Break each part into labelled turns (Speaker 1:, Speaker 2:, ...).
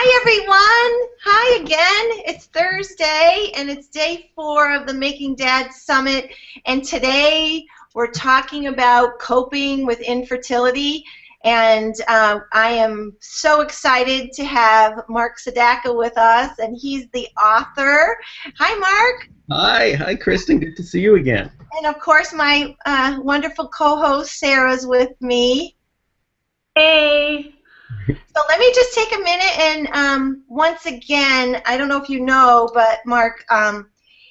Speaker 1: Hi everyone! Hi again. It's Thursday and it's day 4 of the Making Dad Summit, and today we're talking about coping with infertility, and I am so excited to have Marc Sedaka with us, and he's the author. Hi Marc!
Speaker 2: Hi Kristen, good to see you again.
Speaker 1: And of course my wonderful co-host Sarah's with me. Hey! So let me just take a minute and once again, I don't know if you know, but Marc,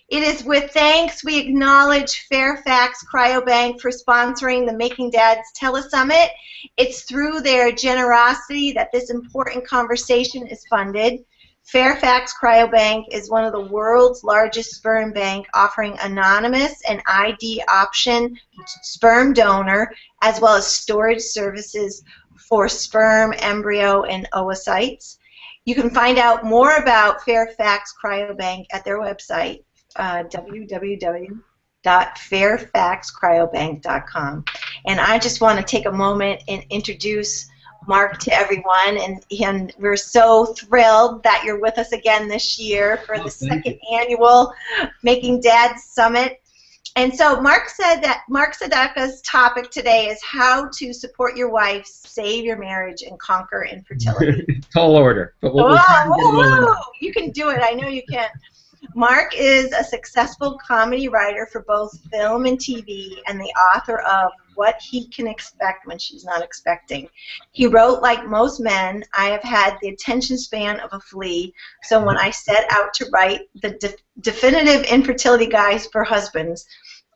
Speaker 1: it is with thanks we acknowledge Fairfax Cryobank for sponsoring the Making Dads Telesummit. It's through their generosity that this important conversation is funded. Fairfax Cryobank is one of the world's largest sperm bank, offering anonymous and ID option sperm donor as well as storage services for sperm, embryo, and oocytes. You can find out more about Fairfax Cryobank at their website, www.fairfaxcryobank.com. And I just want to take a moment and introduce Marc to everyone, and we're so thrilled that you're with us again this year for the second annual Making Dads Summit. And so Marc said that Marc Sedaka's topic today is how to support your wife, save your marriage, and conquer infertility.
Speaker 2: Tall order. But
Speaker 1: you can do it. I know you can. Marc is a successful comedy writer for both film and TV and the author of What He Can Expect When She's Not Expecting. He wrote, like most men, I have had the attention span of a flea, so when I set out to write the definitive infertility guides for husbands,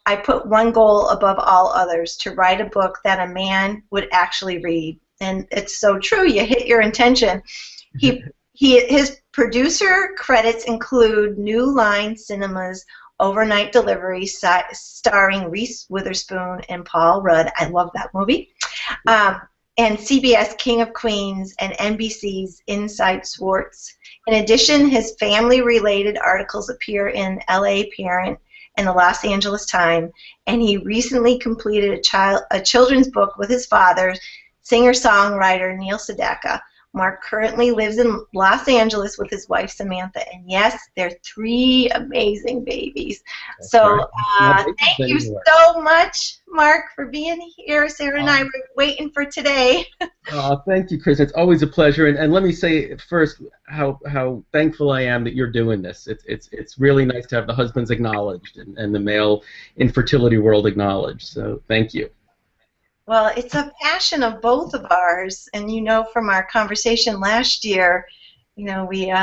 Speaker 1: I put one goal above all others, to write a book that a man would actually read. And it's so true. You hit your intention. His producer credits include New Line Cinema's Overnight Delivery, starring Reese Witherspoon and Paul Rudd. I love that movie. And CBS King of Queens and NBC's Inside Sports. In addition, his family-related articles appear in LA Parent and the Los Angeles Times, and he recently completed a children's book with his father, singer-songwriter Neil Sedaka. Marc currently lives in Los Angeles with his wife Samantha, and yes, they're 3 amazing babies. That's so thank you so much, Marc, for being here. Sarah and I were waiting for today.
Speaker 2: Thank you, Chris. It's always a pleasure. And let me say first how thankful I am that you're doing this. It's really nice to have the husbands acknowledged and the male infertility world acknowledged. So thank you.
Speaker 1: Well, it's a passion of both of ours, and you know from our conversation last year, you know, we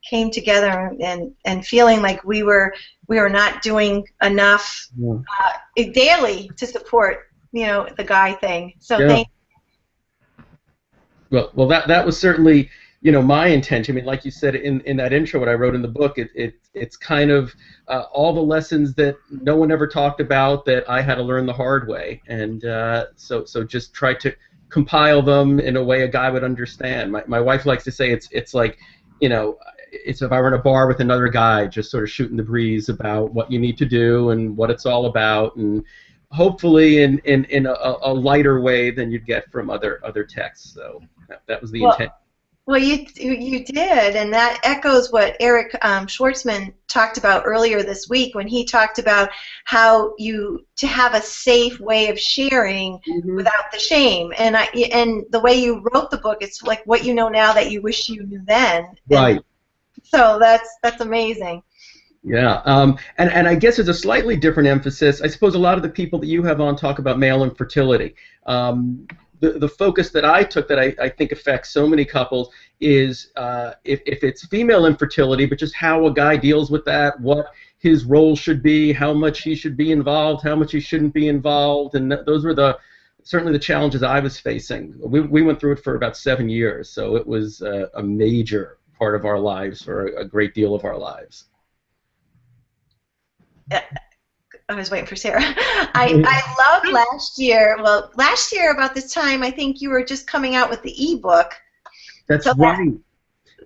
Speaker 1: came together and feeling like we were not doing enough daily to support, you know, the guy thing. So thank
Speaker 2: you. Well, that was certainly, you know, my intention. I mean, like you said in that intro, what I wrote in the book, it's kind of all the lessons that no one ever talked about that I had to learn the hard way, and so just try to compile them in a way a guy would understand. My wife likes to say it's like, you know, it's if I were in a bar with another guy, just sort of shooting the breeze about what you need to do and what it's all about, and hopefully in a lighter way than you'd get from other texts. So that was the intent.
Speaker 1: Well, you did, and that echoes what Eric Schwartzman talked about earlier this week when he talked about how to have a safe way of sharing without the shame. And the way you wrote the book, it's like what you know now that you wish you knew then.
Speaker 2: Right.
Speaker 1: And so that's amazing.
Speaker 2: Yeah, and I guess there's a slightly different emphasis. I suppose a lot of the people that you have on talk about male infertility. The focus that I took that I think affects so many couples is if it's female infertility, but just how a guy deals with that, what his role should be, how much he should be involved, how much he shouldn't be involved, and those were certainly the challenges I was facing. We went through it for about 7 years, so it was a major part of our lives for a great deal of our lives.
Speaker 1: I was waiting for Sarah. I loved last year. Well, last year about this time, I think you were just coming out with the ebook.
Speaker 2: That's right.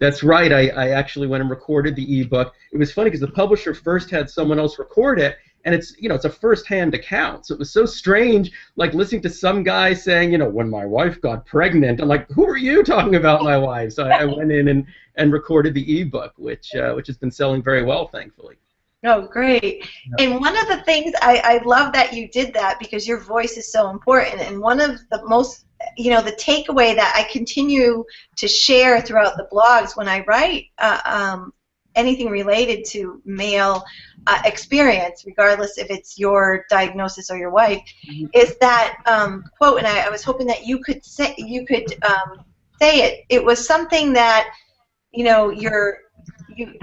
Speaker 2: That's right. I actually went and recorded the ebook. It was funny because the publisher first had someone else record it, and it's, you know, it's a first-hand account. So it was so strange, like listening to some guy saying, you know, when my wife got pregnant. I'm like, who are you talking about my wife? So I went in and recorded the ebook, which has been selling very well, thankfully.
Speaker 1: Oh, great. And one of the things, I love that you did that because your voice is so important. And one of the most, you know, the takeaway that I continue to share throughout the blogs when I write anything related to male experience, regardless if it's your diagnosis or your wife, is that quote, and I was hoping that you could say it. It was something that, you know, your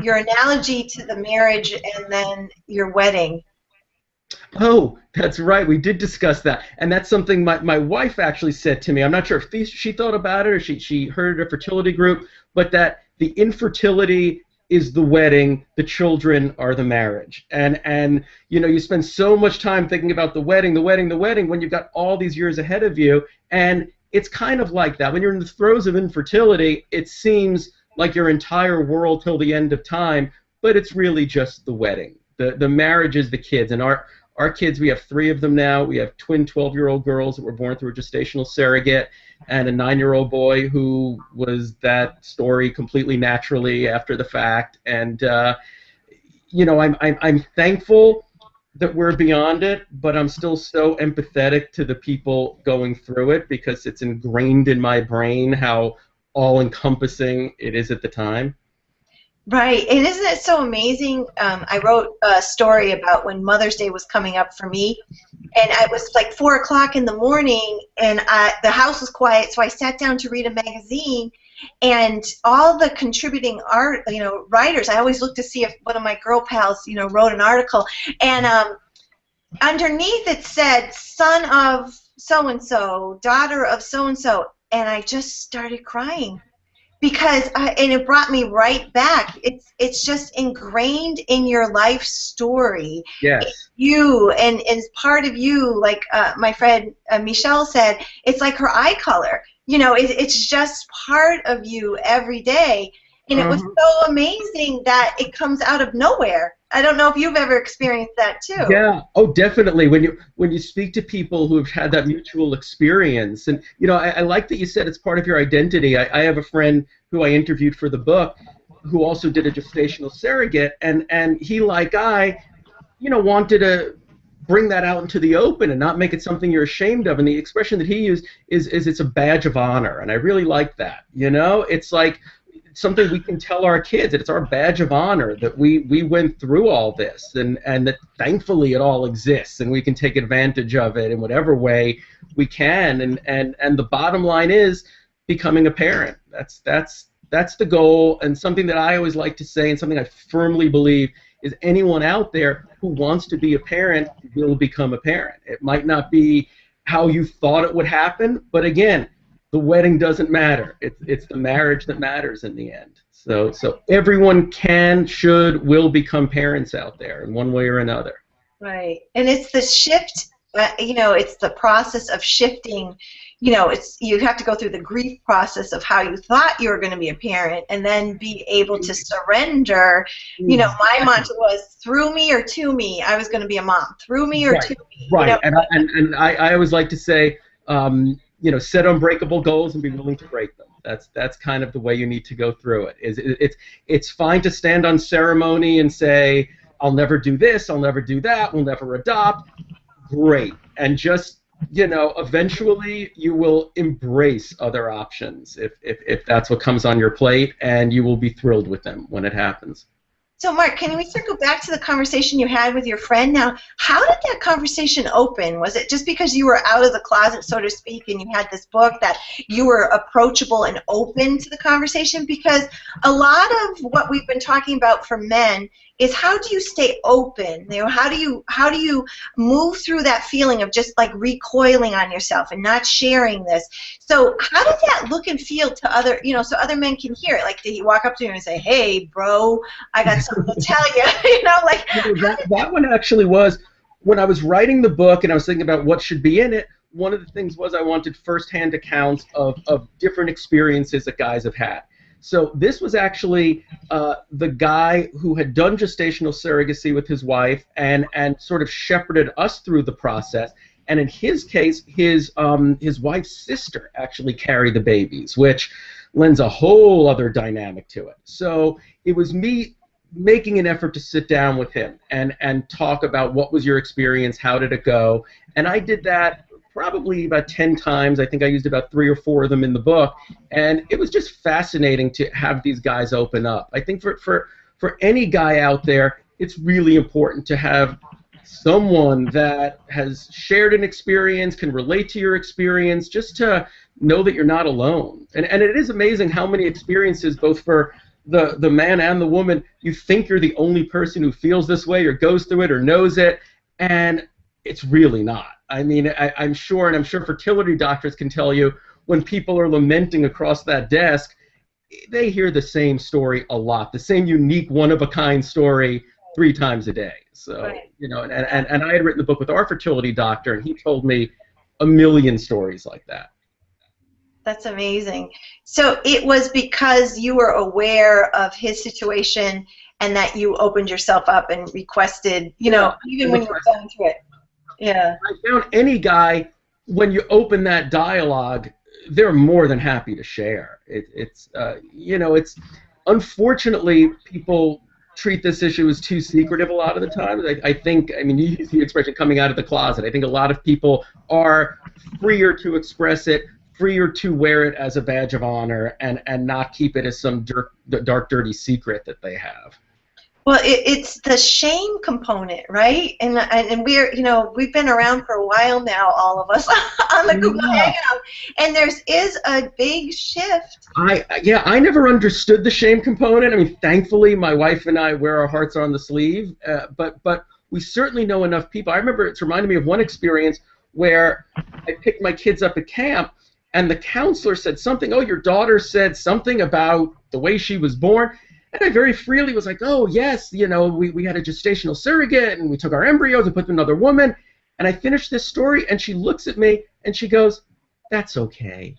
Speaker 1: analogy to the marriage and then your wedding.
Speaker 2: Oh, that's right. We did discuss that. And that's something my wife actually said to me. I'm not sure if she thought about it or she heard at a fertility group, but that the infertility is the wedding, the children are the marriage. And you know, you spend so much time thinking about the wedding when you've got all these years ahead of you. And it's kind of like that. When you're in the throes of infertility, it seems like your entire world till the end of time, but it's really just the wedding. The marriage is the kids, and our kids, we have 3 of them now. We have twin 12-year-old girls that were born through a gestational surrogate, and a 9-year-old boy who was that story completely naturally after the fact. And you know, I'm thankful that we're beyond it, but I'm still so empathetic to the people going through it because it's ingrained in my brain how all-encompassing it is at the time.
Speaker 1: Right, and isn't it so amazing? I wrote a story about when Mother's Day was coming up for me, and it was like 4 o'clock in the morning, and the house was quiet, so I sat down to read a magazine, and all the contributing writers, I always look to see if one of my girl pals, you know, wrote an article, and underneath it said, son of so-and-so, daughter of so-and-so, and I just started crying. Because and it brought me right back. It's just ingrained in your life story.
Speaker 2: Yes.
Speaker 1: It's you and it's part of you. Like my friend Michelle said, it's like her eye color. You know, it's just part of you every day. And it was so amazing that it comes out of nowhere. I don't know if you've ever experienced that too.
Speaker 2: Yeah. Oh, definitely. When you speak to people who have had that mutual experience, and you know, I like that you said it's part of your identity. I have a friend who I interviewed for the book, who also did a gestational surrogate, and he, like you know, wanted to bring that out into the open and not make it something you're ashamed of. And the expression that he used is it's a badge of honor, and I really like that. You know, it's like something we can tell our kids that it's our badge of honor that we went through all this, and that thankfully it all exists and we can take advantage of it in whatever way we can, and the bottom line is becoming a parent. That's the goal, and something that I always like to say and something I firmly believe is anyone out there who wants to be a parent will become a parent. It might not be how you thought it would happen, but again, the wedding doesn't matter. It's the marriage that matters in the end. So everyone can, should, will become parents out there in one way or another.
Speaker 1: Right, and it's the shift. You know, it's the process of shifting. You know, you have to go through the grief process of how you thought you were going to be a parent, and then be able to surrender. You know, my mantra was through me or to me. I was going to be a mom. Through me or to me.
Speaker 2: Right,
Speaker 1: you know?
Speaker 2: and I always like to say, you know, set unbreakable goals and be willing to break them. That's kind of the way you need to go through it. It's fine to stand on ceremony and say, I'll never do this, I'll never do that, we'll never adopt. Great. And just, you know, eventually you will embrace other options if that's what comes on your plate, and you will be thrilled with them when it happens.
Speaker 1: So, Mark, can we circle back to the conversation you had with your friend? Now, how did that conversation open? Was it just because you were out of the closet, so to speak, and you had this book that you were approachable and open to the conversation? Because a lot of what we've been talking about for men is how do you stay open? You know, how do you move through that feeling of just like recoiling on yourself and not sharing this? So how did that look and feel to other, you know, so other men can hear it? Like, did he walk up to you and say, "Hey, bro, I got something to tell you"? You know, like
Speaker 2: that one actually was when I was writing the book and I was thinking about what should be in it. One of the things was I wanted firsthand accounts of different experiences that guys have had. So this was actually the guy who had done gestational surrogacy with his wife and sort of shepherded us through the process. And in his case, his wife's sister actually carried the babies, which lends a whole other dynamic to it. So it was me making an effort to sit down with him and talk about what was your experience, how did it go, and I did that probably about 10 times. I think I used about 3 or 4 of them in the book, and it was just fascinating to have these guys open up. I think for any guy out there, it's really important to have someone that has shared an experience, can relate to your experience, just to know that you're not alone. And it is amazing how many experiences, both for the man and the woman, you think you're the only person who feels this way or goes through it or knows it, and it's really not. I mean, I'm sure fertility doctors can tell you when people are lamenting across that desk, they hear the same story a lot, the same unique, one-of-a-kind story 3 times a day. So,
Speaker 1: Right.
Speaker 2: you know, and I had written the book with our fertility doctor, and he told me a million stories like that.
Speaker 1: That's amazing. So it was because you were aware of his situation and that you opened yourself up and requested, you know, even when you were going through it. Yeah.
Speaker 2: I found any guy, when you open that dialogue, they're more than happy to share. It's you know, it's unfortunately people treat this issue as too secretive a lot of the time. I think, I mean, you use the expression coming out of the closet. I think a lot of people are freer to express it, freer to wear it as a badge of honor, and not keep it as some dark, dirty secret that they have.
Speaker 1: Well, it's the shame component, right? And we're, you know, we've been around for a while now, all of us, on the Google Hangout, and is a big shift.
Speaker 2: I never understood the shame component. I mean, thankfully, my wife and I wear our hearts on the sleeve, but we certainly know enough people. I remember it's reminded me of one experience where I picked my kids up at camp, and the counselor said something, oh, your daughter said something about the way she was born. And I very freely was like, oh, yes, you know, we had a gestational surrogate, and we took our embryos and put them in another woman. And I finished this story, and she looks at me, and she goes, that's okay.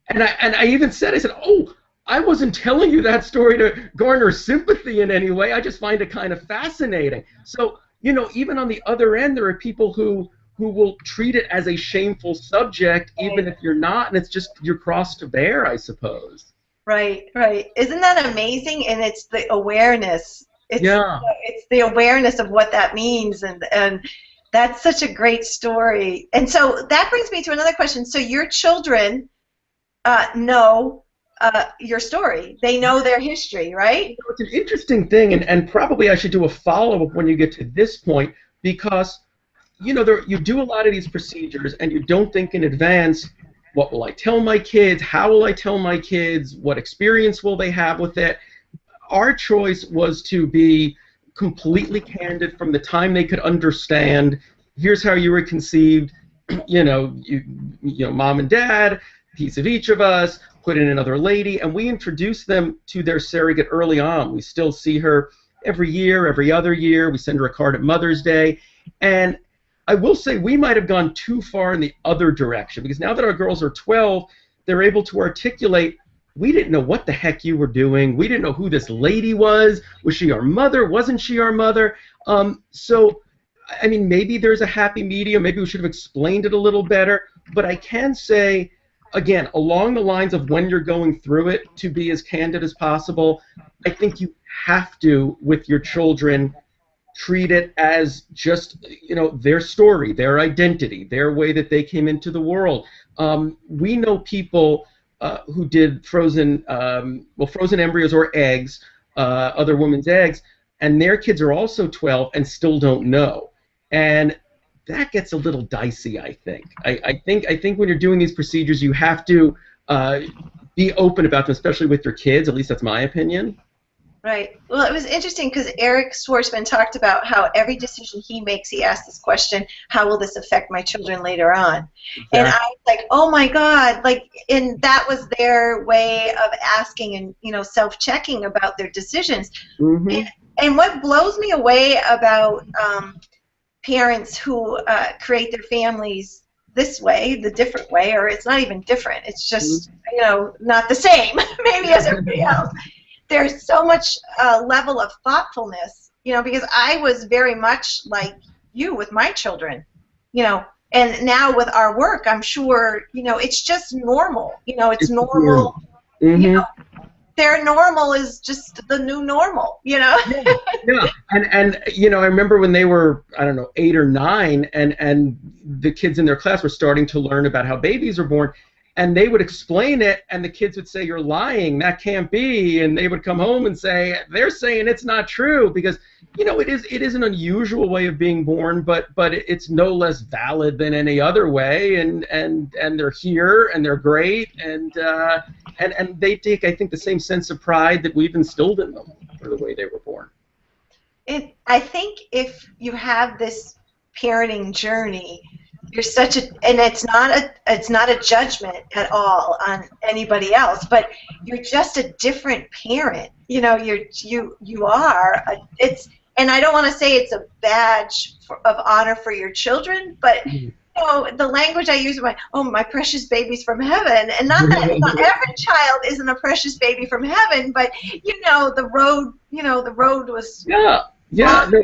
Speaker 2: And I even said, I said, oh, I wasn't telling you that story to garner sympathy in any way. I just find it kind of fascinating. So, you know, even on the other end, there are people who will treat it as a shameful subject, even if you're not, and it's just your cross to bear, I suppose.
Speaker 1: Right, right. Isn't that amazing? And it's the awareness. It's the awareness of what that means, and that's such a great story. And so that brings me to another question. So your children know your story. They know their history, right?
Speaker 2: You know, it's an interesting thing, and probably I should do a follow-up when you get to this point, because you know, you do a lot of these procedures, and you don't think in advance, what will I tell my kids? How will I tell my kids? What experience will they have with it? Our choice was to be completely candid from the time they could understand. Here's how you were conceived. You know, mom and dad, piece of each of us, put in another lady, and we introduced them to their surrogate early on. We still see her every year, every other year. We send her a card at Mother's Day, and I will say we might have gone too far in the other direction, because now that our girls are 12, they're able to articulate, we didn't know what the heck you were doing. We didn't know who this lady was. Was she our mother? Wasn't she our mother? So, I mean, maybe there's a happy medium. Maybe we should have explained it a little better. But I can say, again, along the lines of when you're going through it, to be as candid as possible. I think you have to, with your children, treat it as just, you know, their story, their identity, their way that they came into the world. We know people who did frozen embryos or eggs, other women's eggs, and their kids are also 12 and still don't know. And that gets a little dicey, I think. I think when you're doing these procedures, you have to be open about them, especially with your kids. At least that's my opinion.
Speaker 1: Right. Well, it was interesting because Eric Schwartzman talked about how every decision he makes, he asks this question, how will this affect my children later on? Exactly. And I was like, oh my God, like, and that was their way of asking and, you know, self-checking about their decisions. Mm-hmm. And what blows me away about parents who create their families this way, the different way, or it's not even different. It's just, you know, not the same, maybe as everybody else. There's so much level of thoughtfulness, you know, because I was very much like you with my children, you know, and now with our work, I'm sure, you know, it's just normal. You know, it's normal.
Speaker 2: Mm-hmm.
Speaker 1: You know, their normal is just the new normal, you know?
Speaker 2: Yeah. And you know, I remember when they were, I don't know, 8 or 9, and the kids in their class were starting to learn about how babies are born, and they would explain it, and the kids would say, "You're lying, that can't be," and they would come home and say, "They're saying it's not true," because, you know, it is an unusual way of being born, but it's no less valid than any other way, and they're here, and they're great, and they take, I think, the same sense of pride that we've instilled in them for the way they were born.
Speaker 1: I think if you have this parenting journey, you're such a, and it's not a judgment at all on anybody else, but you're just a different parent. You know, you are. And I don't want to say it's a badge of honor for your children, but you know, the language I use, my precious babies from heaven, and not that not every child isn't a precious baby from heaven, but you know, the road was.
Speaker 2: Yeah, no,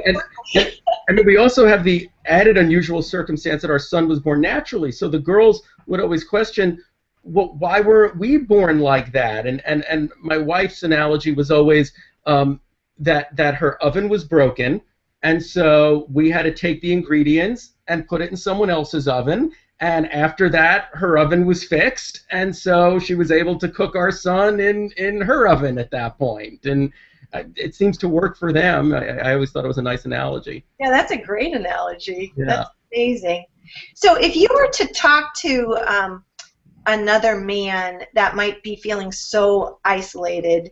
Speaker 2: and we also have the added unusual circumstance that our son was born naturally. So the girls would always question, well, why weren't we born like that? And my wife's analogy was always that her oven was broken, and so we had to take the ingredients and put it in someone else's oven. And after that, her oven was fixed, and so she was able to cook our son in her oven at that point. And it seems to work for them. I always thought it was a nice analogy.
Speaker 1: Yeah, that's a great analogy.
Speaker 2: Yeah.
Speaker 1: That's amazing. So if you were to talk to another man that might be feeling so isolated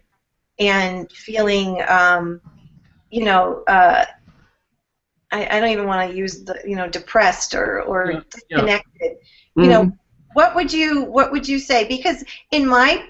Speaker 1: and feeling, you know, I don't even want to use the, you know, depressed or disconnected. You know, what would you say? Because in my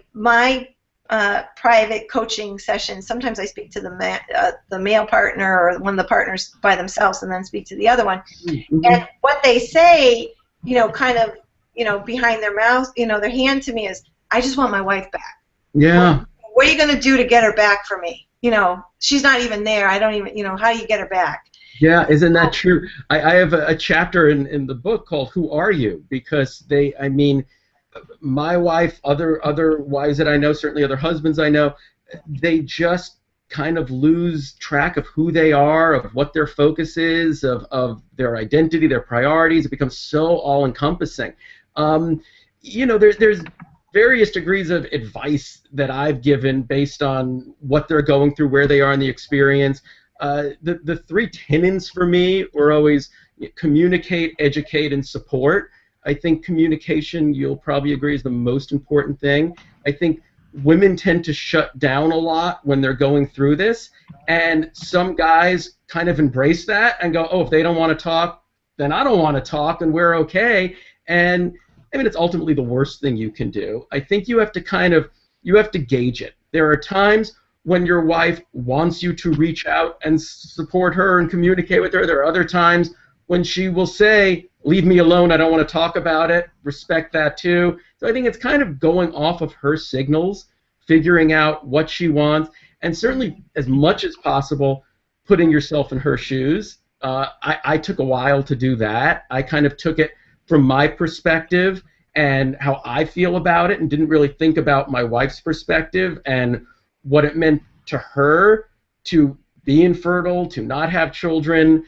Speaker 1: private coaching sessions, sometimes I speak to the male partner or one of the partners by themselves, and then speak to the other one. And what they say, you know, kind of, you know, behind their mouth, you know, their hand to me is, "I just want my wife back."
Speaker 2: Yeah.
Speaker 1: What are you going to do to get her back for me? You know, she's not even there. I don't even, you know, how do you get her back?
Speaker 2: Yeah, isn't that true? I have a chapter in the book called "Who Are You?" because I mean, my wife, other wives that I know, certainly other husbands I know, they just kind of lose track of who they are, of what their focus is, of their identity, their priorities. It becomes so all-encompassing. You know, there's various degrees of advice that I've given based on what they're going through, where they are in the experience. The 3 tenets for me were always communicate, educate, and support. I think communication, you'll probably agree, is the most important thing. I think women tend to shut down a lot when they're going through this, and some guys kind of embrace that and go, "Oh, if they don't want to talk, then I don't want to talk, and we're okay." And I mean, it's ultimately the worst thing you can do. I think you have to gauge it. There are times when your wife wants you to reach out and support her and communicate with her. There are other times when she will say, "Leave me alone, I don't want to talk about it." Respect that too. So I think it's kind of going off of her signals, figuring out what she wants, and certainly as much as possible putting yourself in her shoes. I took a while to do that. I kind of took it from my perspective and how I feel about it, and didn't really think about my wife's perspective and what it meant to her to be infertile, to not have children.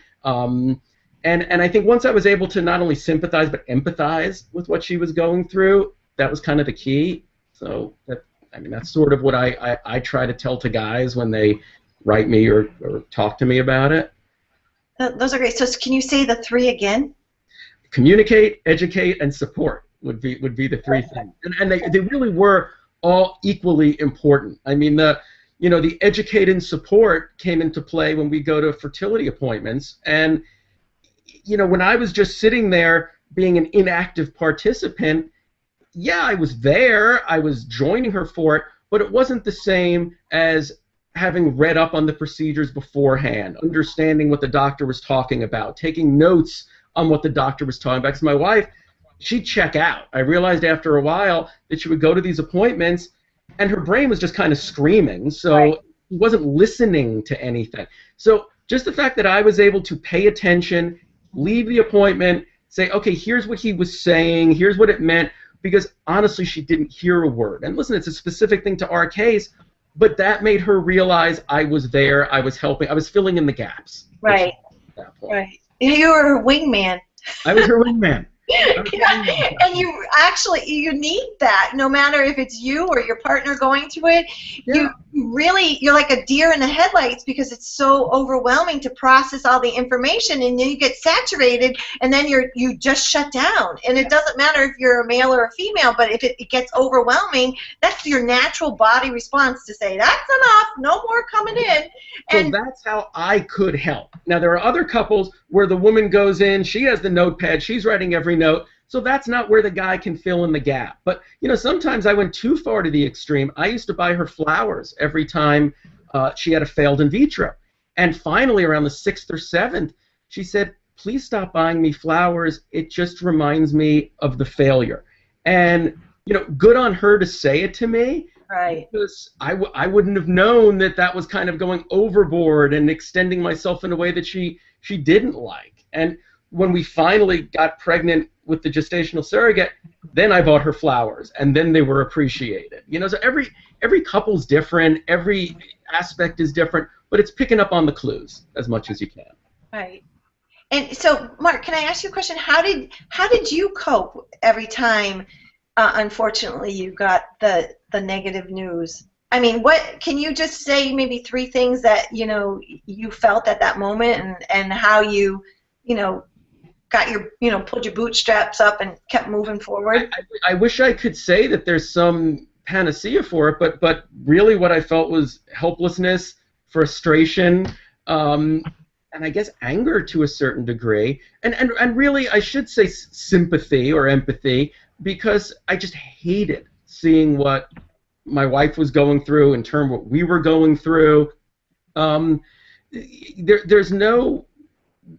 Speaker 2: And I think once I was able to not only sympathize but empathize with what she was going through, that was kind of the key. So that's sort of what I try to tell to guys when they write me or talk to me about it.
Speaker 1: Those are great. So can you say the 3 again?
Speaker 2: Communicate, educate, and support would be the 3 things. And they really were all equally important. I mean, the educate and support came into play when we go to fertility appointments. And you know, when I was just sitting there being an inactive participant, yeah, I was there, I was joining her for it, but it wasn't the same as having read up on the procedures beforehand, understanding what the doctor was talking about, taking notes on what the doctor was talking about. Because my wife, she'd check out. I realized after a while that she would go to these appointments, and her brain was just kind of screaming, so she wasn't listening to anything. So just the fact that I was able to pay attention, leave the appointment, say, okay, here's what he was saying, here's what it meant, because honestly, she didn't hear a word. And listen, it's a specific thing to our case, but that made her realize I was there, I was helping, I was filling in the gaps.
Speaker 1: Right.
Speaker 2: At that point.
Speaker 1: Right. You were her wingman.
Speaker 2: I was her wingman.
Speaker 1: Yeah, and you need that, no matter if it's you or your partner going through it. Yeah. You're like a deer in the headlights, because it's so overwhelming to process all the information, and then you get saturated, and then you just shut down. And it doesn't matter if you're a male or a female, but if it gets overwhelming, that's your natural body response to say, that's enough, no more coming in. And
Speaker 2: so that's how I could help. Now, there are other couples where the woman goes in, she has the notepad, she's writing every note, so that's not where the guy can fill in the gap. But, sometimes I went too far to the extreme. I used to buy her flowers every time she had a failed in vitro. And finally, around the 6th or 7th, she said, please stop buying me flowers. It just reminds me of the failure. And, good on her to say it to me.
Speaker 1: Right.
Speaker 2: Because I wouldn't have known that was kind of going overboard and extending myself in a way that she didn't like. And when we finally got pregnant with the gestational surrogate, then I bought her flowers, and then they were appreciated. So every couple's different, every aspect is different, but it's picking up on the clues as much as you can.
Speaker 1: Right. And so, Mark, can I ask you a question? How did you cope every time, unfortunately, you got the negative news? I mean, what can you just say? Maybe 3 things that you felt at that moment, and how you got your pulled your bootstraps up and kept moving forward.
Speaker 2: I wish I could say that there's some panacea for it, but really what I felt was helplessness, frustration, and I guess anger to a certain degree, and really I should say sympathy or empathy, because I just hated seeing what my wife was going through in terms of what we were going through.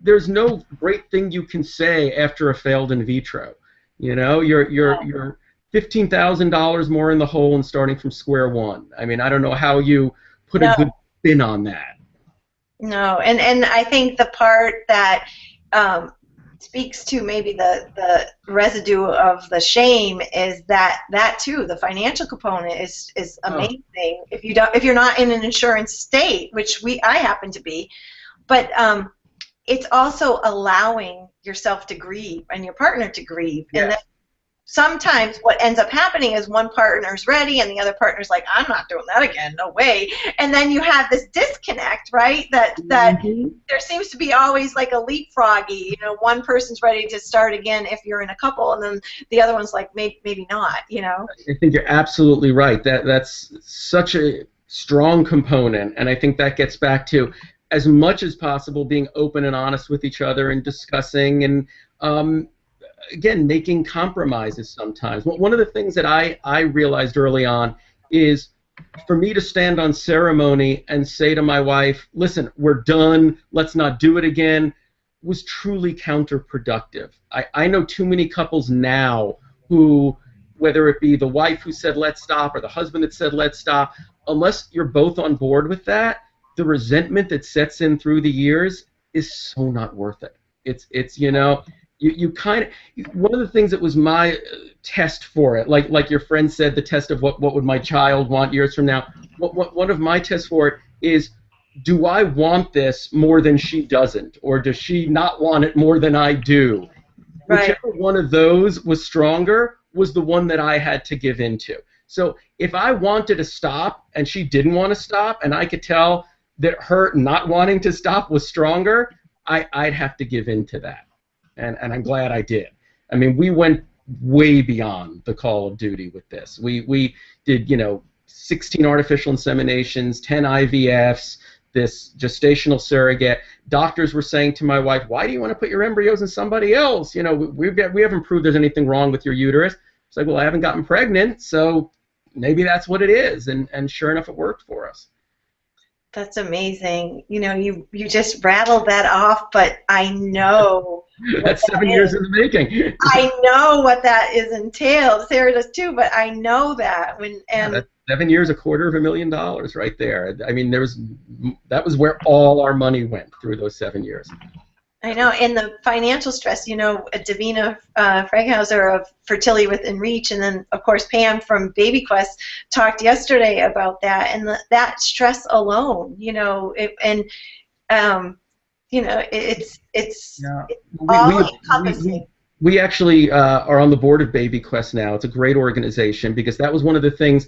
Speaker 2: There's no great thing you can say after a failed in vitro. You're $15,000 more in the hole and starting from square one. I mean, I don't know how you put a good spin on that.
Speaker 1: No, and I think the part that speaks to maybe the residue of the shame is that too, the financial component is amazing. If you're not in an insurance state, which I happen to be, but it's also allowing yourself to grieve and your partner to grieve. Yes. And then sometimes what ends up happening is one partner's ready and the other partner's like, I'm not doing that again, no way. And then you have this disconnect, right? That there seems to be always like a leapfroggy. One person's ready to start again if you're in a couple, and then the other one's like, maybe not.
Speaker 2: I think you're absolutely right. That's such a strong component, and I think that gets back to, as much as possible, being open and honest with each other and discussing and, again, making compromises sometimes. One of the things that I realized early on is for me to stand on ceremony and say to my wife, listen, we're done, let's not do it again, was truly counterproductive. I know too many couples now who, whether it be the wife who said let's stop or the husband that said let's stop, unless you're both on board with that, the resentment that sets in through the years is so not worth it. It's you kind of, one of the things that was my test for it, like your friend said, the test of what would my child want years from now. One of my tests for it is, do I want this more than she doesn't, or does she not want it more than I do? Right. Whichever one of those was stronger was the one that I had to give into. So if I wanted to stop and she didn't want to stop, and I could tell that her not wanting to stop was stronger, I'd have to give in to that. And I'm glad I did. I mean, we went way beyond the call of duty with this. We did, 16 artificial inseminations, 10 IVFs, this gestational surrogate. Doctors were saying to my wife, why do you want to put your embryos in somebody else? We haven't proved there's anything wrong with your uterus. It's like, well, I haven't gotten pregnant, so maybe that's what it is. And sure enough, it worked for us.
Speaker 1: That's amazing. You know, you just rattled that off, but I know what
Speaker 2: That's 7 years
Speaker 1: that is.
Speaker 2: in the making.
Speaker 1: I know what that is entailed. Sarah does too, but I know that
Speaker 2: Yeah, that's 7 years, $250,000 right there. I mean, that was where all our money went through those 7 years.
Speaker 1: I know, and the financial stress, you know, Davina Frankhauser of Fertility Within Reach, and then, of course, Pam from Baby Quest talked yesterday about that, and that stress alone, you know, you know, it's
Speaker 2: Yeah.
Speaker 1: all encompassing.
Speaker 2: We actually are on the board of Baby Quest now. It's a great organization because that was one of the things,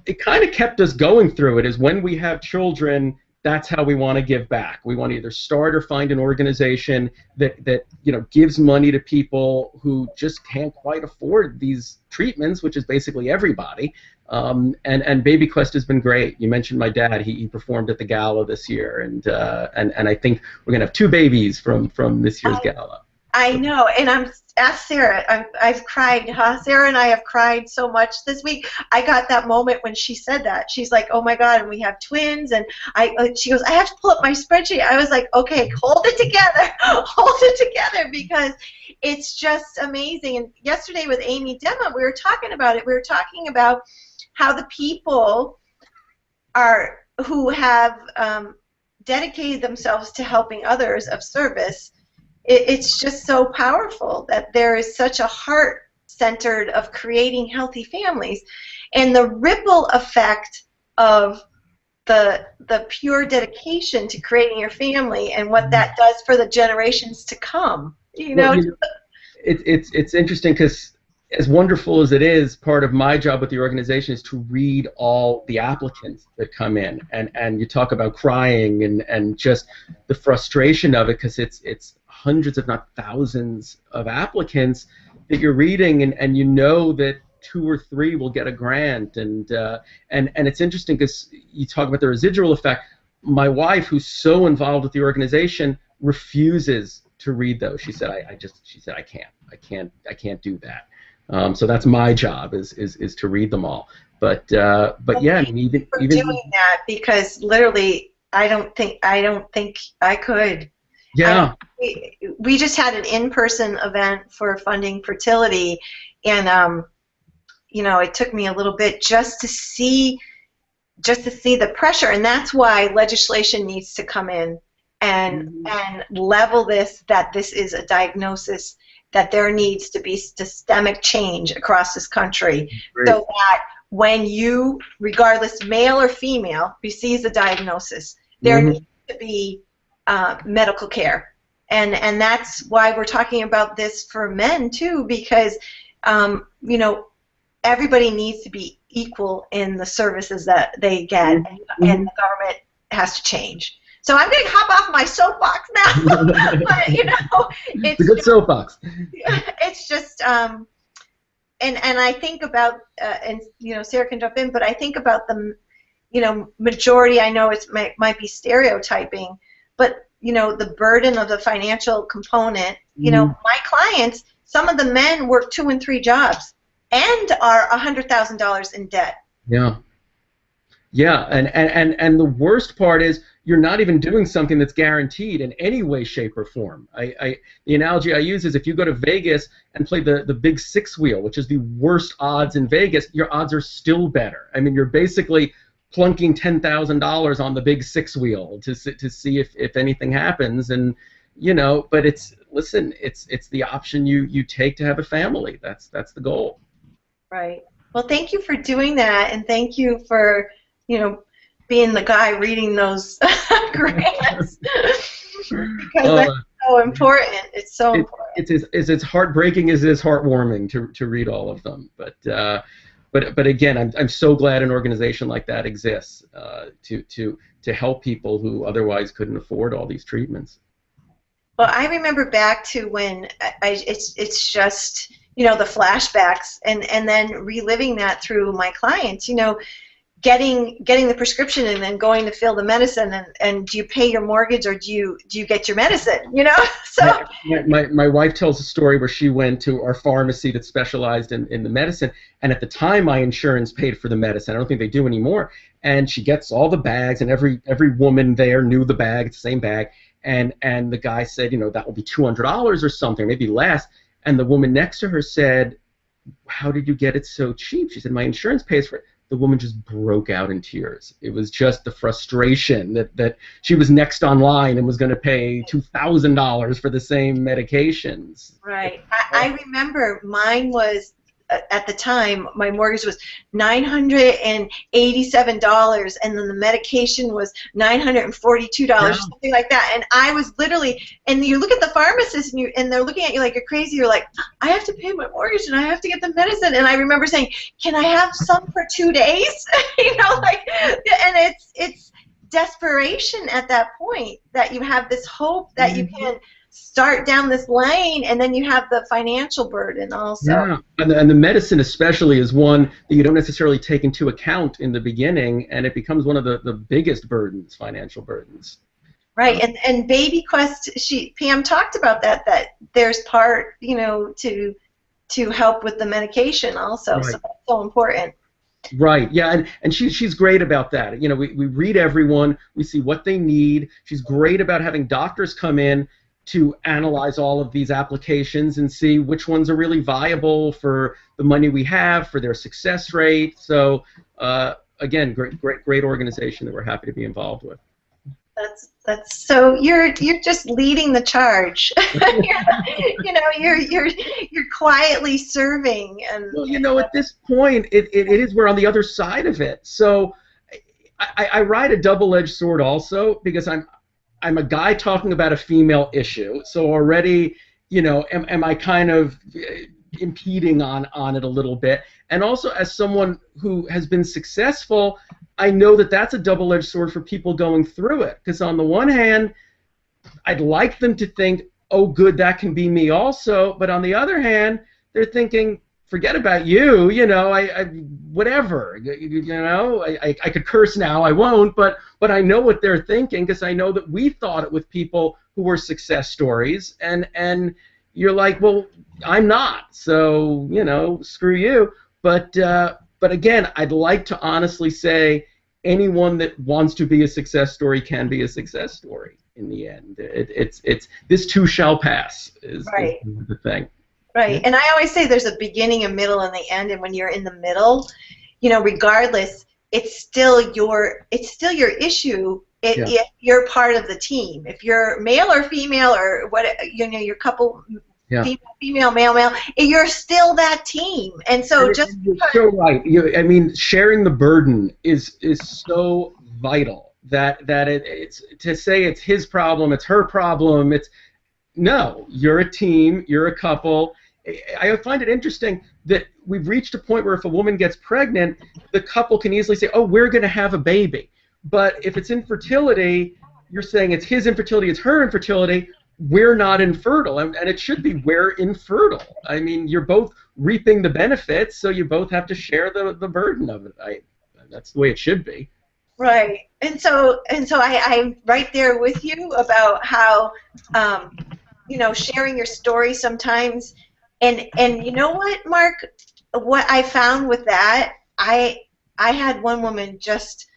Speaker 2: it kind of kept us going through it, is when we have children, that's how we want to give back. We want to either start or find an organization that you know, gives money to people who just can't quite afford these treatments, which is basically everybody. And Baby Quest has been great. You mentioned my dad. He performed at the gala this year, and I think we're gonna have 2 babies from this year's gala.
Speaker 1: I know, and asked Sarah. I've cried. Sarah and I have cried so much this week. I got that moment when she said that. She's like, "Oh my God!" And we have twins, and she goes, "I have to pull up my spreadsheet." I was like, "Okay, hold it together, hold it together," because it's just amazing. And yesterday with Amy Dema, we were talking about it. We were talking about how the people who have dedicated themselves to helping others of service. It's just so powerful that there is such a heart centered of creating healthy families, and the ripple effect of the pure dedication to creating your family and what that does for the generations to come. You know,
Speaker 2: it's interesting because, as wonderful as it is, part of my job with the organization is to read all the applicants that come in, and you talk about crying and just the frustration of it, because it's hundreds, if not thousands, of applicants that you're reading, and you know that 2 or 3 will get a grant, and it's interesting because you talk about the residual effect. My wife, who's so involved with the organization, refuses to read those. She said, I can't do that. So that's my job, is to read them all. But yeah, I mean, even
Speaker 1: doing that, because literally, I don't think I could.
Speaker 2: Yeah.
Speaker 1: We just had an in-person event for funding fertility, and you know, it took me a little bit just to see the pressure, and that's why legislation needs to come in and level this, that this is a diagnosis, that there needs to be systemic change across this country. Great. So that when you, regardless male or female, receives a diagnosis, there needs to be medical care, and that's why we're talking about this for men too, because you know, everybody needs to be equal in the services that they get, and the government has to change. So I'm going to hop off my soapbox now. But, you know,
Speaker 2: it's a good soapbox.
Speaker 1: It's just and I think about and you know, Sarah can jump in, but I think about the, you know, majority. I know it might be stereotyping, but you know, the burden of the financial component. You know, my clients, some of the men work 2 and 3 jobs and are $100,000 in debt.
Speaker 2: Yeah. Yeah, and the worst part is you're not even doing something that's guaranteed in any way, shape, or form. The analogy I use is if you go to Vegas and play the big 6-wheel, which is the worst odds in Vegas, your odds are still better. I mean, you're basically plunking $10,000 on the big 6-wheel to see if anything happens, and you know. But it's the option you take to have a family. That's the goal. Right.
Speaker 1: Well, thank you for doing that, and thank you for, you know, being the guy reading those grants, because that's so important. It's so important.
Speaker 2: It's as heartbreaking as it is heartwarming to read all of them. But again, I'm so glad an organization like that exists to help people who otherwise couldn't afford all these treatments.
Speaker 1: Well, I remember back to when it's just, you know, the flashbacks, and then reliving that through my clients. You know, getting the prescription and then going to fill the medicine, and do you pay your mortgage or do you get your medicine, you know? So
Speaker 2: my wife tells a story where she went to our pharmacy that specialized in the medicine, and at the time my insurance paid for the medicine. I don't think they do anymore. And she gets all the bags, and every woman there knew the bag, it's the same bag, and the guy said, you know, that will be $200 or something, maybe less. And the woman next to her said, how did you get it so cheap? She said, my insurance pays for it. The woman just broke out in tears. It was just the frustration that she was next online and was going to pay $2,000 for the same medications.
Speaker 1: Right. I remember mine was, at the time, my mortgage was $987, and then the medication was $942, something like that. And I was literally, and you look at the pharmacist, and they're looking at you like you're crazy. You're like, I have to pay my mortgage, and I have to get the medicine. And I remember saying, can I have some for 2 days? You know, like, and it's desperation at that point that you have this hope that you can start down this lane, and then you have the financial burden also.
Speaker 2: Yeah, and the medicine especially is one that you don't necessarily take into account in the beginning, and it becomes one of the biggest burdens, financial burdens.
Speaker 1: Right, and Baby Quest, Pam talked about that there's part, you know, to help with the medication also, right. So that's so important.
Speaker 2: Right, yeah, and she's great about that. You know, we read everyone, we see what they need. She's great about having doctors come in to analyze all of these applications and see which ones are really viable for the money we have, for their success rate. So again, great organization that we're happy to be involved with.
Speaker 1: That's so you're just leading the charge. You know, you're quietly serving. And
Speaker 2: well, you know, at this point it is, we're on the other side of it. So I ride a double-edged sword also, because I'm a guy talking about a female issue, so already, you know, am I kind of impeding on it a little bit? And also, as someone who has been successful, I know that that's a double-edged sword for people going through it, because on the one hand, I'd like them to think, oh, good, that can be me also, but on the other hand, they're thinking, forget about you, you know, whatever, you know, I could curse now, I won't, but I know what they're thinking, because I know that we thought it with people who were success stories, and you're like, well, I'm not, so, you know, screw you. But again, I'd like to honestly say anyone that wants to be a success story can be a success story in the end. It's this too shall pass is the thing.
Speaker 1: Right, and I always say there's a beginning, a middle, and the end, and when you're in the middle, you know, regardless, it's still your issue if you're part of the team. If you're male or female or what, you know, your couple, female, male, you're still that team. And so
Speaker 2: you're so right. I mean, sharing the burden is so vital that it's to say it's his problem, it's her problem, no, you're a team, you're a couple. I find it interesting that we've reached a point where if a woman gets pregnant, the couple can easily say, oh, we're going to have a baby. But if it's infertility, you're saying it's his infertility, it's her infertility, we're not infertile. And it should be we're infertile. I mean, you're both reaping the benefits, so you both have to share the burden of it. That's the way it should be.
Speaker 1: Right. And so I'm right there with you about how, you know, sharing your story sometimes. And you know what, Mark? What I found with that, I had one woman just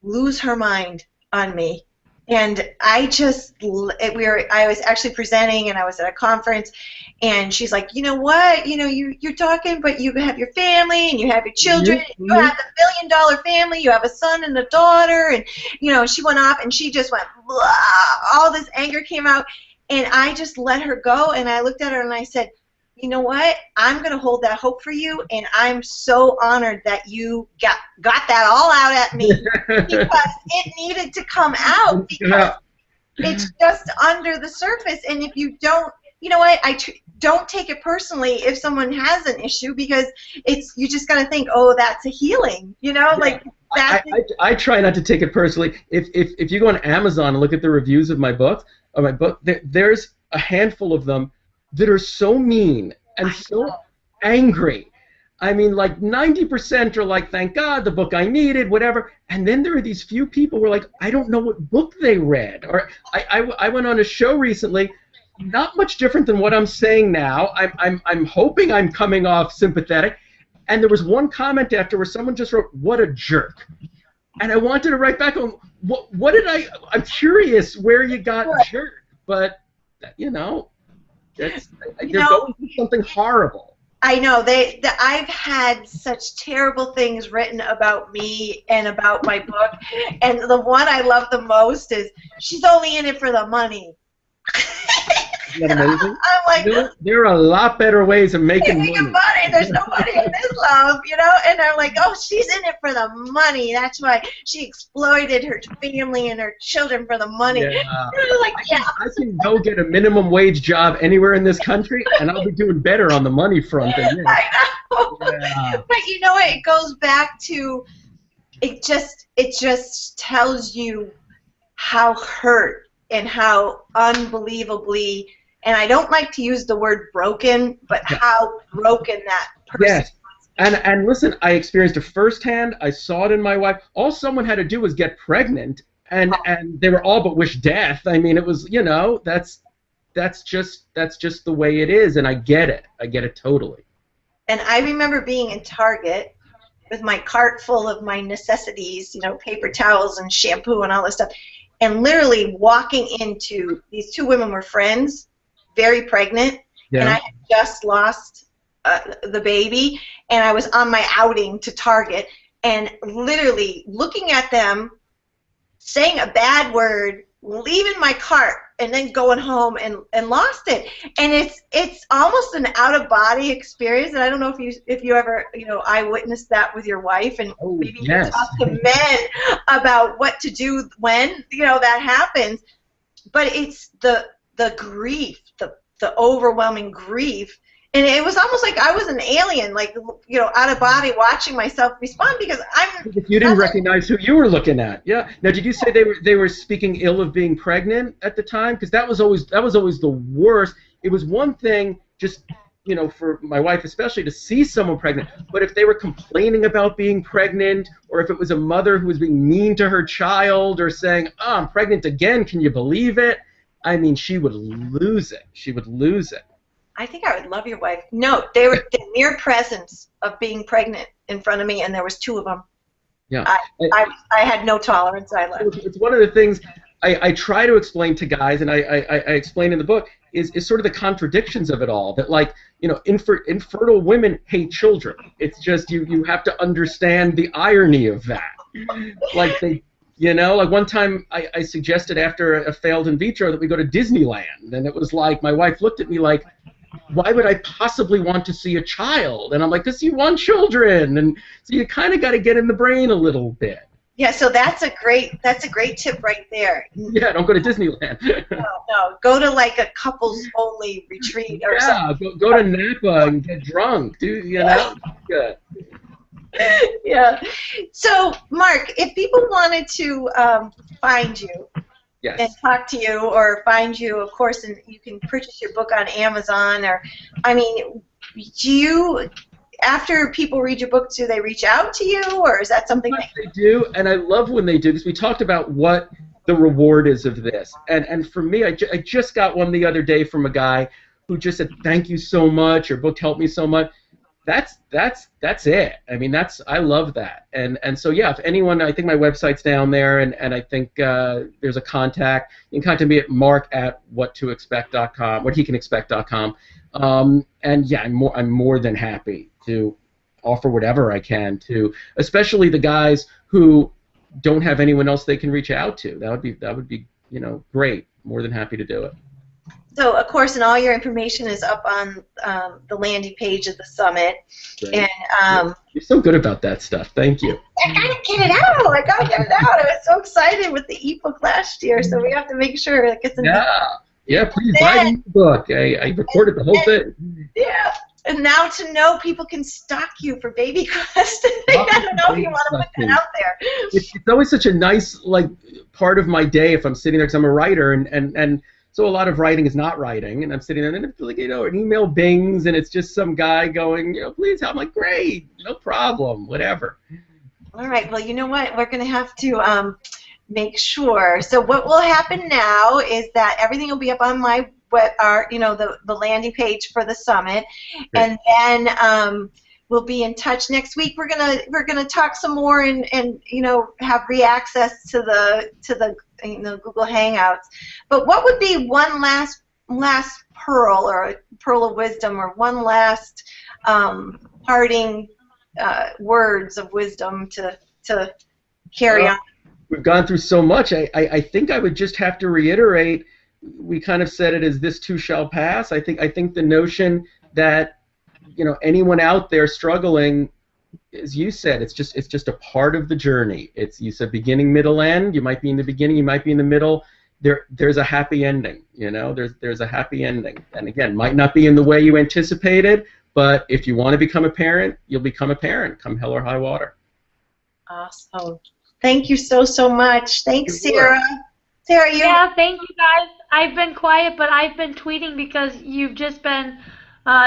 Speaker 1: lose her mind on me, and I was actually presenting, and I was at a conference, and she's like, you know what? You know, you're talking, but you have your family, and you have your children, and you have a $1 billion family, you have a son and a daughter, and you know, she went off, and she just went, blah, all this anger came out, and I just let her go, and I looked at her and I said, you know what? I'm going to hold that hope for you, and I'm so honored that you got that all out at me because it needed to come out because it's just under the surface. And if you don't, you know what? Don't take it personally if someone has an issue, because you just got to think, oh, that's a healing, you know, like that.
Speaker 2: I try not to take it personally. If you go on Amazon and look at the reviews of my book, there's a handful of them that are so mean and so angry. I mean, like 90% are like, thank God, the book I needed, whatever. And then there are these few people who are like, I don't know what book they read. Or I went on a show recently, not much different than what I'm saying now. I'm hoping I'm coming off sympathetic. And there was one comment after where someone just wrote, "What a jerk." And I wanted to write back on, what did I'm curious where you got jerk. But, you know, they're going through something horrible.
Speaker 1: I know. I've had such terrible things written about me and about my book. And the one I love the most is, she's only in it for the money.
Speaker 2: Isn't that amazing?
Speaker 1: I'm like,
Speaker 2: there are a lot better ways of making money.
Speaker 1: There's no money in this love, you know? And I'm like, oh, she's in it for the money. That's why she exploited her family and her children for the money.
Speaker 2: Yeah.
Speaker 1: Like,
Speaker 2: I can go get a minimum wage job anywhere in this country, and I'll be doing better on the money front than this.
Speaker 1: I know.
Speaker 2: Yeah.
Speaker 1: But you know what? It goes back to, it just tells you how hurt and how unbelievably, and I don't like to use the word broken, but how broken that person
Speaker 2: yes. And listen, I experienced it firsthand. I saw it in my wife. All someone had to do was get pregnant, and they were all but wish death. I mean, it was, you know, that's just the way it is, and I get it. I get it totally.
Speaker 1: And I remember being in Target with my cart full of my necessities, you know, paper towels and shampoo and all this stuff, and literally walking into, these two women were friends, very pregnant, and I had just lost the baby, and I was on my outing to Target, and literally looking at them, saying a bad word, leaving my cart, and then going home and lost it. And it's almost an out-of-body experience, and I don't know if you ever, you know, I witnessed that with your wife, and maybe you talk to men about what to do when, you know, that happens. But it's the grief, the overwhelming grief. And it was almost like I was an alien, like, you know, out of body, watching myself respond, because
Speaker 2: you didn't recognize who you were looking at. Yeah. Now, did you say they were speaking ill of being pregnant at the time? Because that was always the worst. It was one thing, just, you know, for my wife especially, to see someone pregnant. But if they were complaining about being pregnant, or if it was a mother who was being mean to her child, or saying, "Oh, I'm pregnant again, can you believe it?" I mean, she would lose it. She would lose it.
Speaker 1: I think I would love your wife. No, they were the mere presence of being pregnant in front of me, and there was two of them.
Speaker 2: Yeah,
Speaker 1: I had no tolerance. I left.
Speaker 2: It's one of the things I try to explain to guys, and I explain in the book, is sort of the contradictions of it all. That, like, you know, infertile women hate children. It's just you have to understand the irony of that. Like they. You know, like one time I suggested after a failed in vitro that we go to Disneyland, and it was like, my wife looked at me like, why would I possibly want to see a child? And I'm like, because you want children, and so you kind of got to get in the brain a little bit.
Speaker 1: Yeah, so that's a great tip right there.
Speaker 2: Yeah, don't go to Disneyland.
Speaker 1: No, go to like a couples only retreat or something.
Speaker 2: Yeah, go to Napa and get drunk, dude. You know, good.
Speaker 1: Yeah. So, Marc, if people wanted to find you and talk to you, or find you, of course, and you can purchase your book on Amazon, or, I mean, do you, after people read your book, do they reach out to you, or is that something that
Speaker 2: they do? And I love when they do, because we talked about what the reward is of this. And for me, I just got one the other day from a guy who just said, "Thank you so much, your book helped me so much." That's it. I mean, I love that. And so, yeah, if anyone, I think my website's down there, and I think there's a contact. You can contact me at mark@whattoexpect.com, whathecanexpect.com. And yeah, I'm more than happy to offer whatever I can to, especially the guys who don't have anyone else they can reach out to. That would be, you know, great. More than happy to do it.
Speaker 1: So, of course, and all your information is up on the landing page of the summit. Great. And
Speaker 2: you're so good about that stuff. Thank you.
Speaker 1: I gotta get it out. I was so excited with the ebook last year, so we have to make sure it gets in.
Speaker 2: Yeah. Please buy the ebook. I recorded the whole thing.
Speaker 1: Yeah. And now to know people can stalk you for baby quest. I don't know if you want to put that out there.
Speaker 2: It's always such a nice, like, part of my day if I'm sitting there, because I'm a writer, and So a lot of writing is not writing, and I'm sitting there, and then, like, an email bings, and it's just some guy going, please help. I'm like, great, no problem, whatever.
Speaker 1: All right. Well, you know what? We're going to have to make sure. So what will happen now is that everything will be up on my the landing page for the summit, and then we'll be in touch next week. We're gonna talk some more and have re-access to the Google Hangouts. But what would be one last pearl, or a pearl of wisdom, or one last parting words of wisdom to carry on?
Speaker 2: We've gone through so much. I think I would just have to reiterate. We kind of said it as this too shall pass. I think the notion that anyone out there struggling, as you said, it's just a part of the journey. You said beginning, middle, end. You might be in the beginning, you might be in the middle. There's a happy ending. There's a happy ending. And again, might not be in the way you anticipated, but if you want to become a parent, you'll become a parent, come hell or high water.
Speaker 1: Awesome. Thank you so much. Thanks, Sarah. Sarah,
Speaker 3: Yeah, thank you guys. I've been quiet, but I've been tweeting because you've just been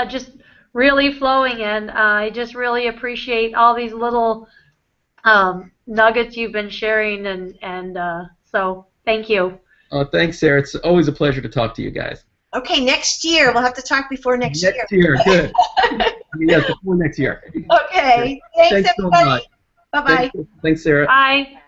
Speaker 3: just really flowing, and I just really appreciate all these little nuggets you've been sharing, and so thank you.
Speaker 2: Thanks, Sarah. It's always a pleasure to talk to you guys.
Speaker 1: Okay, next year. We'll have to talk before next year.
Speaker 2: Next year, good. Yes, before next year.
Speaker 1: Okay. Thanks everybody.
Speaker 2: So much.
Speaker 1: Bye-bye.
Speaker 2: Thanks, Sarah.
Speaker 3: Bye.